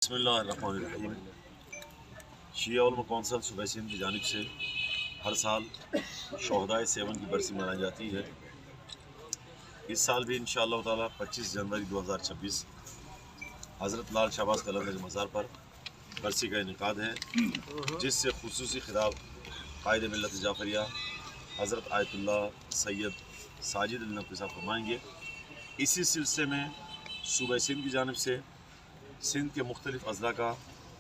बिस्मिल्लाहिर्रहमानिर्रहीम। शिया उलमा कौंसिल सूबा सिंध की जानिब से हर साल शोहदाए सेवन की बरसी मनाई जाती है। इस साल भी इंशाअल्लाह ताला 25 जनवरी 2026 हज़रत लाल शहबाज कलंदर के मज़ार पर बरसी का इनेकाद है, जिससे खुसूसी खिताब कायद मिल्लत जाफरिया हज़रत आयतुल्लाह सैयद साजिद अली नकवी साहब फरमाएंगे। इसी सिलसिले में सूबा सिंध की जानिब से सिंध के मुख्तलिफ़ अज़ला का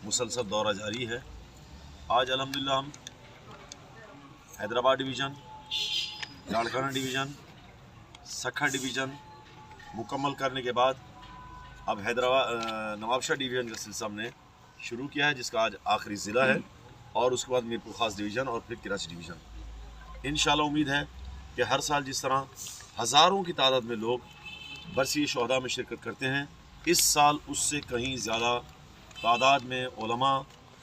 मुसलसल दौरा जारी है। आज अल्हम्दुलिल्लाह हम हैदराबाद डिवीज़न, लाड़काना डिवीज़न, सखा डिवीज़न मुकम्मल करने के बाद अब हैदराबाद नवाबशाह डिवीज़न का सिलसिला हमने शुरू किया है, जिसका आज आखिरी ज़िला है, और उसके बाद मीरपुर ख़ास डिवीज़न और फिर कराची डिवीज़न। इंशाअल्लाह उम्मीद है कि हर साल जिस तरह हज़ारों की तादाद में लोग बरसी शोहदा में शिरकत करते हैं, इस साल उससे कहीं ज़्यादा तादाद में उलमा,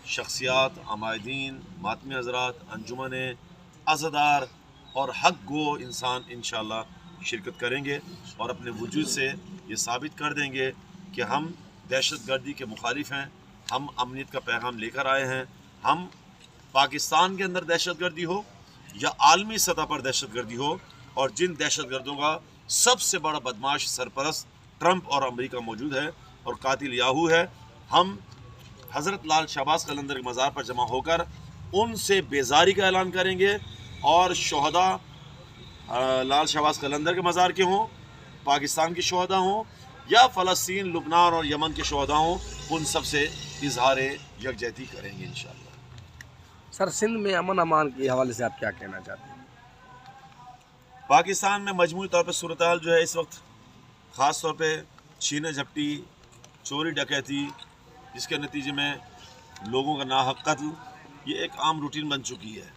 शख्सियात, अमायदीन, मातमी हज़रात, अंजुमने, अज़ादार और हक़ गो इंसान इंशाअल्लाह शिरकत करेंगे और अपने वजूद से ये साबित कर देंगे कि हम दहशत गर्दी के मुखालिफ हैं, हम अमनीत का पैगाम लेकर आए हैं। हम पाकिस्तान के अंदर दहशत गर्दी हो या आलमी सतह पर दहशत गर्दी हो, और जिन दहशत गर्दों का सबसे बड़ा बदमाश सरपरस्त ट्रंप और अमेरिका मौजूद है और कातिल याहू है, हम हज़रत लाल शहबाज कलंदर के मज़ार पर जमा होकर उनसे बेजारी का ऐलान करेंगे। और शोहदा लाल शहबाज कलंदर के मज़ार के हों, पाकिस्तान के शोहदा हों या फ़लस्तीन, लुबनान और यमन के शोहदा हों, उन सब से इजहार यकजहती करेंगे इंशाअल्लाह। सर, सिंध में अमन अमान के हवाले से आप क्या कहना चाहते हैं? पाकिस्तान में मजमूई तौर पर सूरत हाल जो है इस वक्त ख़ास तौर पे छीने झपटी, चोरी डकैती, जिसके नतीजे में लोगों का नाहक कत्ल, ये एक आम रूटीन बन चुकी है।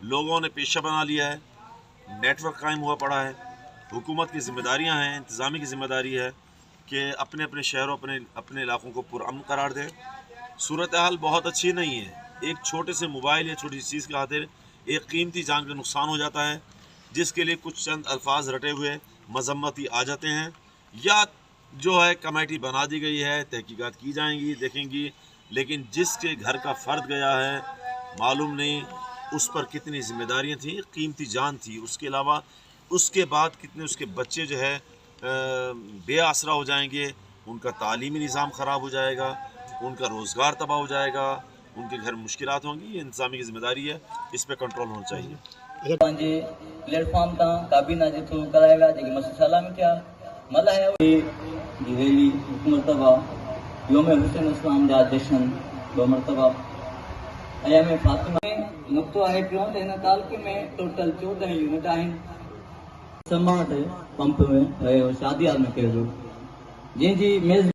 लोगों ने पेशा बना लिया है, नेटवर्क कायम हुआ पड़ा है। हुकूमत की ज़िम्मेदारियां हैं, इंतज़ामी की ज़िम्मेदारी है कि अपने अपने शहरों, अपने इलाक़ों को पुरअमन करार दें। सूरत हाल बहुत अच्छी नहीं है। एक छोटे से मोबाइल या छोटी सी चीज़ की खातिर एक कीमती जान का नुकसान हो जाता है, जिसके लिए कुछ चंद अल्फाज रटे हुए मजम्मती आ जाते हैं, या जो है कमेटी बना दी गई है, तहकीकात की जाएंगी, देखेंगी, लेकिन जिसके घर का फ़र्द गया है मालूम नहीं उस पर कितनी जिम्मेदारियां थी, कीमती जान थी, उसके अलावा उसके बाद कितने उसके बच्चे जो है बेआसरा हो जाएंगे, उनका तालीमी निज़ाम ख़राब हो जाएगा, उनका रोज़गार तबाह हो जाएगा, उनके घर मुश्किलात होंगी। ये इंतज़ामी की ज़िम्मेदारी है, इस पर कंट्रोल होना चाहिए। प्लेटफॉर्म तां काबीना जे थ्रू कराएगा जेके मसला सलामी क्या मल्हा है जी रैली मरतबा योम हुसैन इस्लाम जा जश्न 2 मरतबा अया में फातिमा में नुक्तो आहे पियो त हिन तालके में टोटल 14 यूनिट आहिनि। समाट पंप में शादी में कयो जंहिंजी मेज़